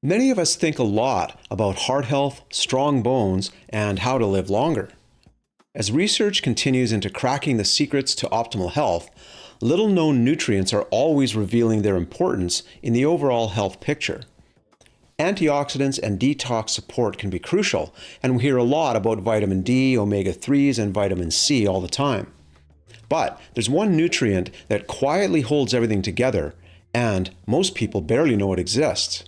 Many of us think a lot about heart health, strong bones, and how to live longer. As research continues into cracking the secrets to optimal health, little-known nutrients are always revealing their importance in the overall health picture. Antioxidants and detox support can be crucial, and we hear a lot about vitamin D, omega-3s, and vitamin C all the time. But there's one nutrient that quietly holds everything together, and most people barely know it exists.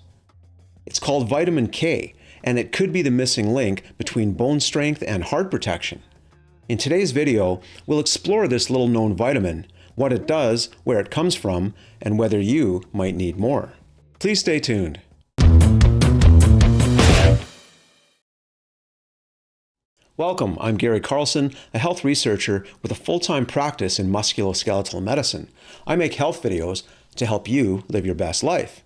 It's called vitamin K, and it could be the missing link between bone strength and heart protection. In today's video, we'll explore this little-known vitamin, what it does, where it comes from, and whether you might need more. Please stay tuned. Welcome, I'm Gary Carlson, a health researcher with a full-time practice in musculoskeletal medicine. I make health videos to help you live your best life.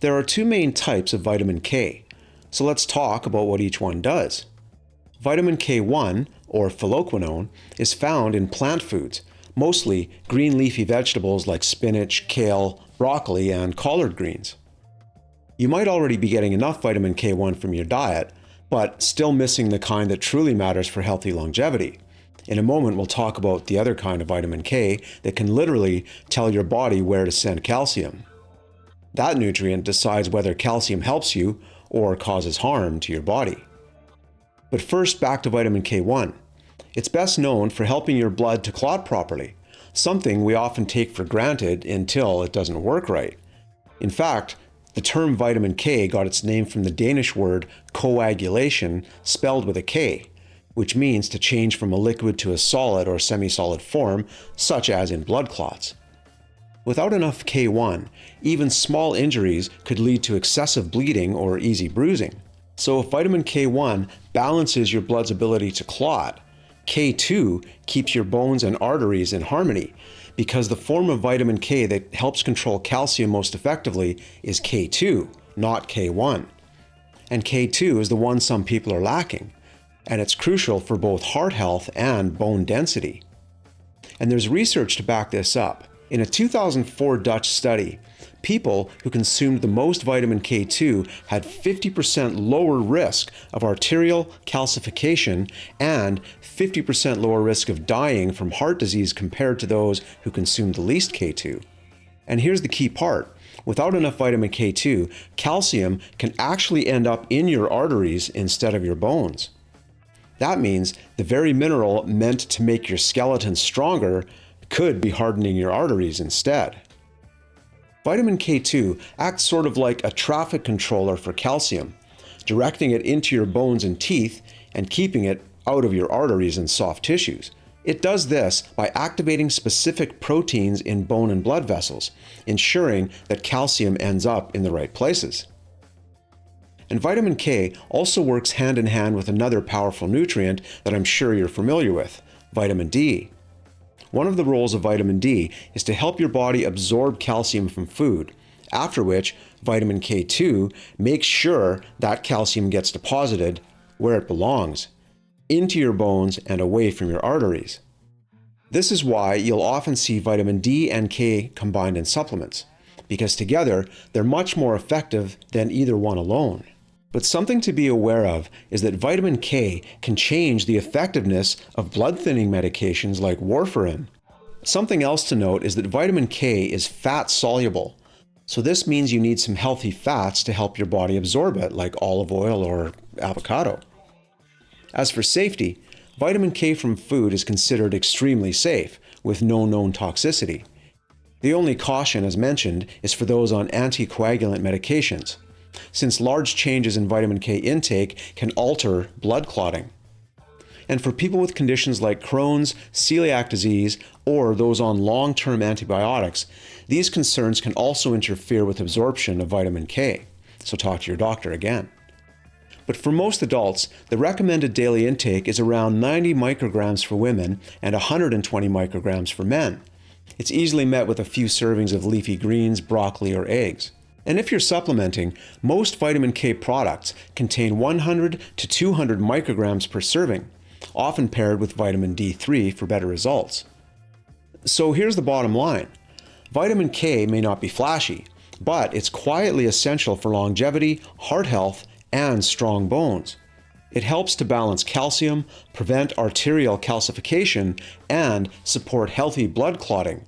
There are two main types of vitamin K, so let's talk about what each one does. Vitamin K1, or phylloquinone, is found in plant foods, mostly green leafy vegetables like spinach, kale, broccoli, and collard greens. You might already be getting enough vitamin K1 from your diet, but still missing the kind that truly matters for healthy longevity. In a moment, we'll talk about the other kind of vitamin K that can literally tell your body where to send calcium. That nutrient decides whether calcium helps you or causes harm to your body. But first, back to vitamin K1. It's best known for helping your blood to clot properly, something we often take for granted until it doesn't work right. In fact, the term vitamin K got its name from the Danish word coagulation, spelled with a K, which means to change from a liquid to a solid or semi-solid form, such as in blood clots. Without enough K1, even small injuries could lead to excessive bleeding or easy bruising. So if vitamin K1 balances your blood's ability to clot, K2 keeps your bones and arteries in harmony, because the form of vitamin K that helps control calcium most effectively is K2, not K1. And K2 is the one some people are lacking, and it's crucial for both heart health and bone density. And there's research to back this up. In a 2004 Dutch study, people who consumed the most vitamin K2 had 50% lower risk of arterial calcification and 50% lower risk of dying from heart disease compared to those who consumed the least K2. And here's the key part. Without enough vitamin K2, calcium can actually end up in your arteries instead of your bones. That means the very mineral meant to make your skeleton stronger could be hardening your arteries instead. Vitamin K2 acts sort of like a traffic controller for calcium, directing it into your bones and teeth and keeping it out of your arteries and soft tissues. It does this by activating specific proteins in bone and blood vessels, ensuring that calcium ends up in the right places. And vitamin K also works hand in hand with another powerful nutrient that I'm sure you're familiar with, vitamin D. One of the roles of vitamin D is to help your body absorb calcium from food, after which vitamin K2 makes sure that calcium gets deposited where it belongs, into your bones and away from your arteries. This is why you'll often see vitamin D and K combined in supplements, because together they're much more effective than either one alone. But something to be aware of is that vitamin K can change the effectiveness of blood-thinning medications like warfarin. Something else to note is that vitamin K is fat-soluble, so this means you need some healthy fats to help your body absorb it, like olive oil or avocado. As for safety, vitamin K from food is considered extremely safe, with no known toxicity. The only caution, as mentioned, is for those on anticoagulant medications, since large changes in vitamin K intake can alter blood clotting. And for people with conditions like Crohn's, celiac disease, or those on long-term antibiotics, these concerns can also interfere with absorption of vitamin K, so talk to your doctor again. But for most adults, the recommended daily intake is around 90 micrograms for women and 120 micrograms for men. It's easily met with a few servings of leafy greens, broccoli, or eggs. And if you're supplementing, most vitamin K products contain 100 to 200 micrograms per serving, often paired with vitamin D3 for better results. So here's the bottom line. Vitamin K may not be flashy, but it's quietly essential for longevity, heart health, and strong bones. It helps to balance calcium, prevent arterial calcification, and support healthy blood clotting.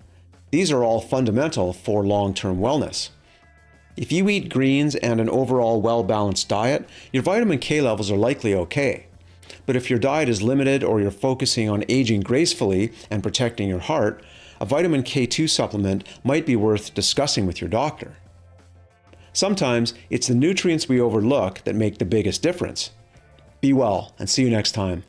These are all fundamental for long-term wellness. If you eat greens and an overall well-balanced diet, your vitamin K levels are likely okay. But if your diet is limited or you're focusing on aging gracefully and protecting your heart, a vitamin K2 supplement might be worth discussing with your doctor. Sometimes it's the nutrients we overlook that make the biggest difference. Be well, and see you next time.